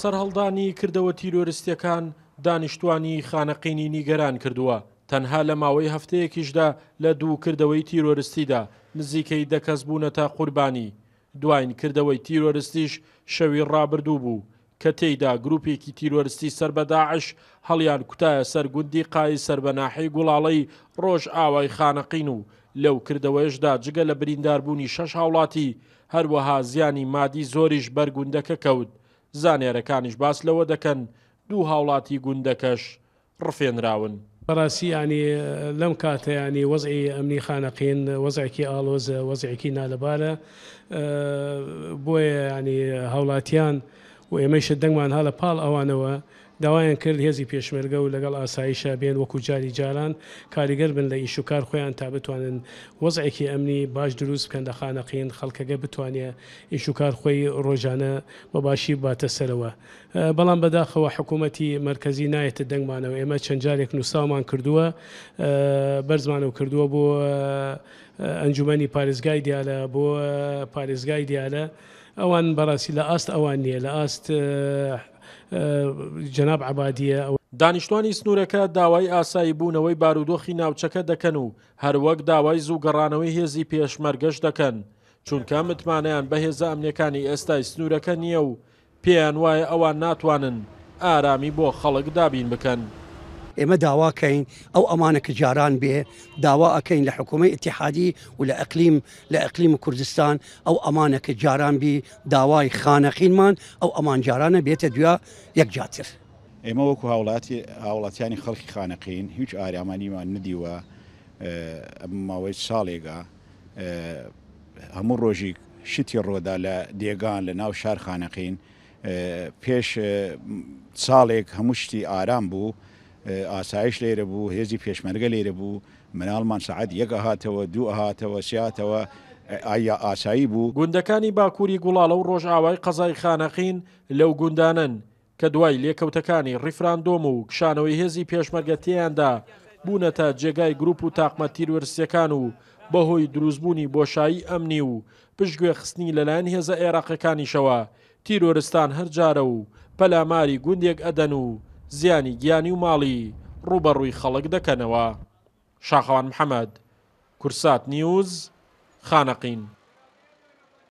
سەرهەڵدانی کردەوە تیرۆریستیەکان دانیشتوانی خانەقینی نیگەران کردووە. تەنها لە ماوەی هەفتەیەکیشدا لە دوو کردەوەی تیرۆریستیدا نزیکەی 10 کەس بوونەتە قوربانی. دوایین کردەوەی تیرۆریستیش شەوی ڕابردوو بوو کە تێیدا گروپێکی تیرۆریستی سەر بە داعش هەڵیان کوتایە سەر گوندی قای سەربەناحەی گوڵاڵەی ڕۆژ ئاوای خانەقین و لەو کردەوەیشدا جگە لە برینداربوونی 6 هاوڵاتی هەروەها زیانی مادی زۆریش بەرگوندەکە کەوت. زانێرەکانیش باس لەوە دەکەن دوو هاوڵاتی گوندەکەش ڕفێنراون. بەڕاستی ینی لەم کاتە ینی وەزعی ئەمنی خانەقین وەزعێکی ئاڵۆزە وەزعێکی نالەبارە بۆیە ینی هاوڵاتیان و ئێمەیشە دەنگمان هەڵە پاڵ ئەوانەوە داوایان کرد هێزی پێشمەرگە و لەگەڵ ئاسایشە بێن وەکو جاری جاران کاریگەر بن لە ئیش و کار خۆیان تا بتوانن وەزعێکی ئەمنی باش دروست بکەن لە خانەقین خەڵکەکە بتوانێت ئیش و کار خۆی ڕۆژانە بە باشی باتە سەرەوە. بەڵام بەداخەوە حکوومەتی مرکزی نایەتە دەنگمانەوە ئێمە چەند جارێک نووسامان کردووە بەرزمانەوە کردووە بۆ ئەنجومەنی پارێزگای دیالە بۆ پارێزگای دیالە ئەوان بەڕاستی لە ئاست ئەوان نییە لە ئاست جەناب عەبادیە. دانیشتوانی سنوورەکە داوای ئاسایی بوونەوەی بارودۆخی ناوچەکە دەکەن و هەروەک داوای زووگەڕانەوەی هێزی پێشمەرگەش دەکەن چونکە متمانیان بە هێزە ئەمنیەکانی ئێستای سنوورەکە نییە و پێیان وایە ئەوان ناتوانن ئارامی بۆ خەڵک دابین بکەن. ئێمە داواکەین ئەو ئەمانە کە جاران بێ داوا ئەکەین لە حکوومەت ئیتیحادی و لە ئەقلیم کوردستان ئەو ئەمانە کە جاران بی داوای خانەقینمان ئەو ئەمان جارانە بێتە دوێ یەکجاتر. ئێمە وەکو هاوڵاتیانی خەڵکی خانەقین هیچ ئارامانیمان نەدیوە ئەم ماوەی ساڵێگا هەموو ڕۆژی شتی ڕۆدا لە دێگان لە ناو شار خانەقین پێش ساڵێک هەموو شتی ئارام بوو ئاسایش لێرە بوو هێزی پێشمەرگە لێرە بوو مناڵمان سەعات 1 هاتەوە 2 هاتەوە 3 هاتەوە ئایا ئاسایی بوو. گوندەکانی باکووری گوڵاڵە و ڕۆژئاوای قەزای خانەقین لەو گوندانن کە دوای لێکەوتەکانی ڕیفراندۆم و کشانەوەی هێزی پێشمەرگە تێیاندا بوونەتە جێگای گروپ و تاقمە تیرۆریستیەکان و بەهۆی دروستبوونی بۆشایی ئەمنی و پشتگوێ خستنی لەلایەن هێزە عێراقیەکانیشەوە تیرۆریستان هەرجارە و پەلاماری گوندێک ئەدەن و زیانی گیانی و ماڵی ڕوبەڕووی خەڵک دەکەنەوە. شاخەوان محەممەد، کورسات نیوز، خانەقین.